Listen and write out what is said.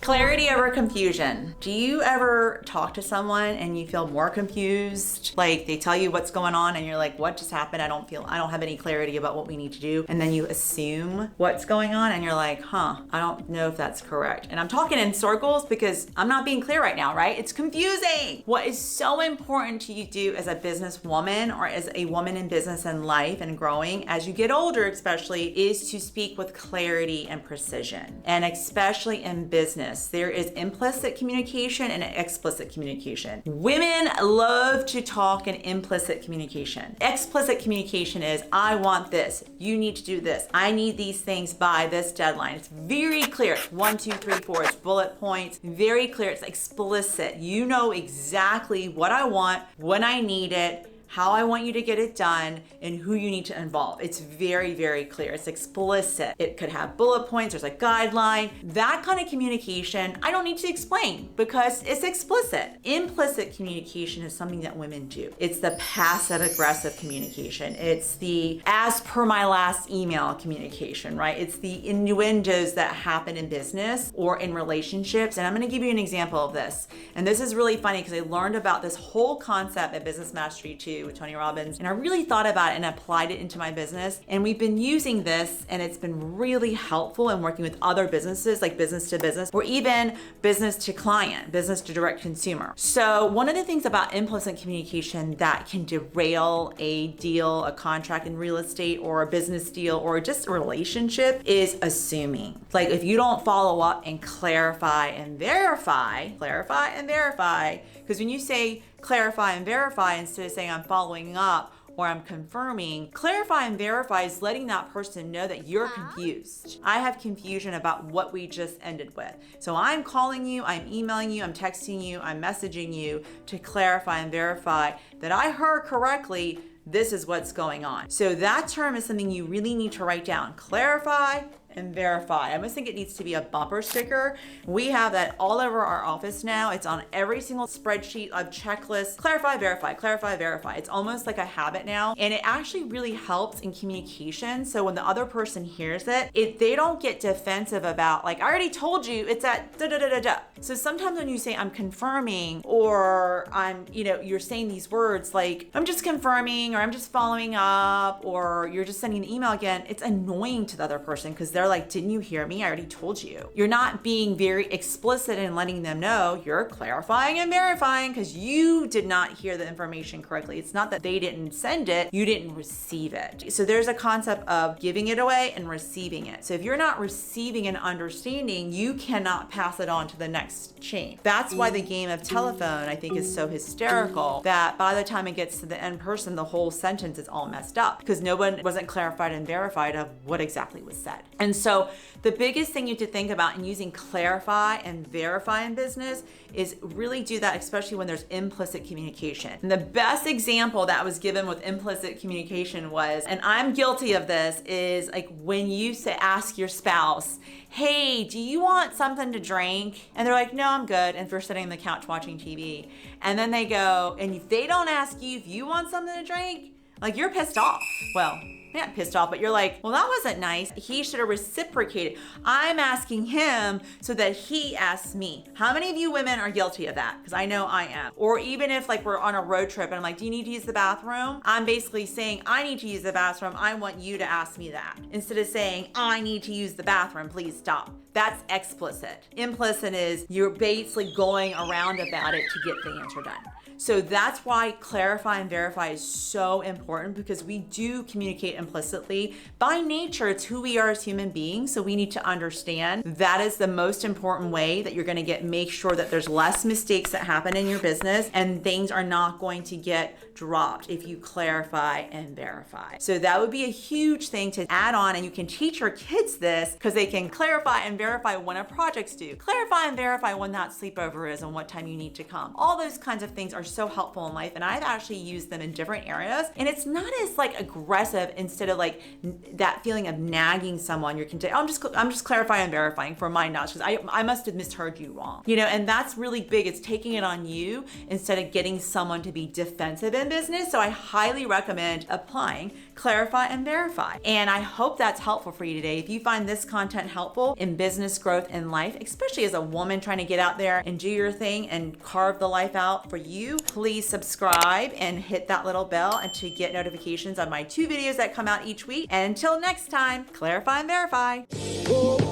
Clarity over confusion. Do you ever talk to someone and you feel more confused? Like they tell you what's going on and you're like, what just happened? I don't have any clarity about what we need to do. And then you assume what's going on and you're like, I don't know if that's correct. And I'm talking in circles because I'm not being clear right now, right? It's confusing. What is so important to you do as a businesswoman or as a woman in business and life and growing as you get older, especially, is to speak with clarity and precision. And especially in business, there is implicit communication and explicit communication. Women love to talk in implicit communication. Explicit communication is, I want this, you need to do this, I need these things by this deadline. It's very clear. It's 1, 2, 3, 4. It's bullet points. Very clear. It's explicit. You know exactly what I want, when I need it, how I want you to get it done, and who you need to involve. It's very, very clear. It's explicit. It could have bullet points. There's a guideline. That kind of communication, I don't need to explain because it's explicit. Implicit communication is something that women do. It's the passive aggressive communication. It's the as per my last email communication, right? It's the innuendos that happen in business or in relationships. And I'm gonna give you an example of this. And this is really funny because I learned about this whole concept at Business Mastery 2 with Tony Robbins. And I really thought about it and applied it into my business. And we've been using this and it's been really helpful in working with other businesses like business to business or even business to client, business to direct consumer. So one of the things about implicit communication that can derail a deal, a contract in real estate or a business deal or just a relationship is assuming. Like if you don't follow up and clarify and verify, because when you say clarify and verify instead of saying I'm following up or I'm confirming, clarify and verify is letting that person know that you're confused. I have confusion about what we just ended with. So I'm calling you, I'm emailing you, I'm texting you, I'm messaging you to clarify and verify that I heard correctly. This is what's going on. So that term is something you really need to write down. Clarify and verify. I almost think it needs to be a bumper sticker. We have that all over our office now. It's on every single spreadsheet of checklists. Clarify, verify, clarify, verify. It's almost like a habit now. And it actually really helps in communication. So when the other person hears it, they don't get defensive about like, I already told you it's at da da da da da. So sometimes when you say I'm confirming or you're saying these words like I'm just confirming or I'm just following up or you're just sending an email again, it's annoying to the other person because they're like, didn't you hear me? I already told you. You're not being very explicit in letting them know. You're clarifying and verifying because you did not hear the information correctly. It's not that they didn't send it, you didn't receive it. So there's a concept of giving it away and receiving it. So if you're not receiving and understanding, you cannot pass it on to the next chain. That's why the game of telephone, I think, is so hysterical that by the time it gets to the end person, the whole sentence is all messed up because no one wasn't clarified and verified of what exactly was said. And so the biggest thing you have to think about in using clarify and verify in business is really do that, especially when there's implicit communication. And the best example that was given with implicit communication was, and I'm guilty of this, is like when you ask your spouse, hey, do you want something to drink? And they're like, no, I'm good. And we're sitting on the couch watching TV. And then they go, and if they don't ask you if you want something to drink, like you're pissed off. Well, not pissed off, but you're like, well, that wasn't nice. He should have reciprocated. I'm asking him so that he asks me. How many of you women are guilty of that? Because I know I am. Or even if like we're on a road trip and I'm like, do you need to use the bathroom? I'm basically saying, I need to use the bathroom. I want you to ask me that. Instead of saying, I need to use the bathroom, please stop. That's explicit. Implicit is you're basically going around about it to get the answer done. So that's why clarify and verify is so important because we do communicate implicitly. By nature, it's who we are as human beings. So we need to understand that is the most important way that you're going to make sure that there's less mistakes that happen in your business and things are not going to get dropped if you clarify and verify. So that would be a huge thing to add on, and you can teach your kids this because they can clarify and verify when a project's due. Clarify and verify when that sleepover is and what time you need to come. All those kinds of things are so helpful in life, and I've actually used them in different areas, and it's not as like aggressive. Instead of like that feeling of nagging someone, you can say, I'm just clarifying and verifying for my knowledge because I must have misheard you wrong, and that's really big. It's taking it on you instead of getting someone to be defensive in business. So I highly recommend applying clarify and verify. And I hope that's helpful for you today. If you find this content helpful in business growth and life, especially as a woman trying to get out there and do your thing and carve the life out for you, please subscribe and hit that little bell and to get notifications on my 2 videos that come out each week. And until next time, clarify and verify.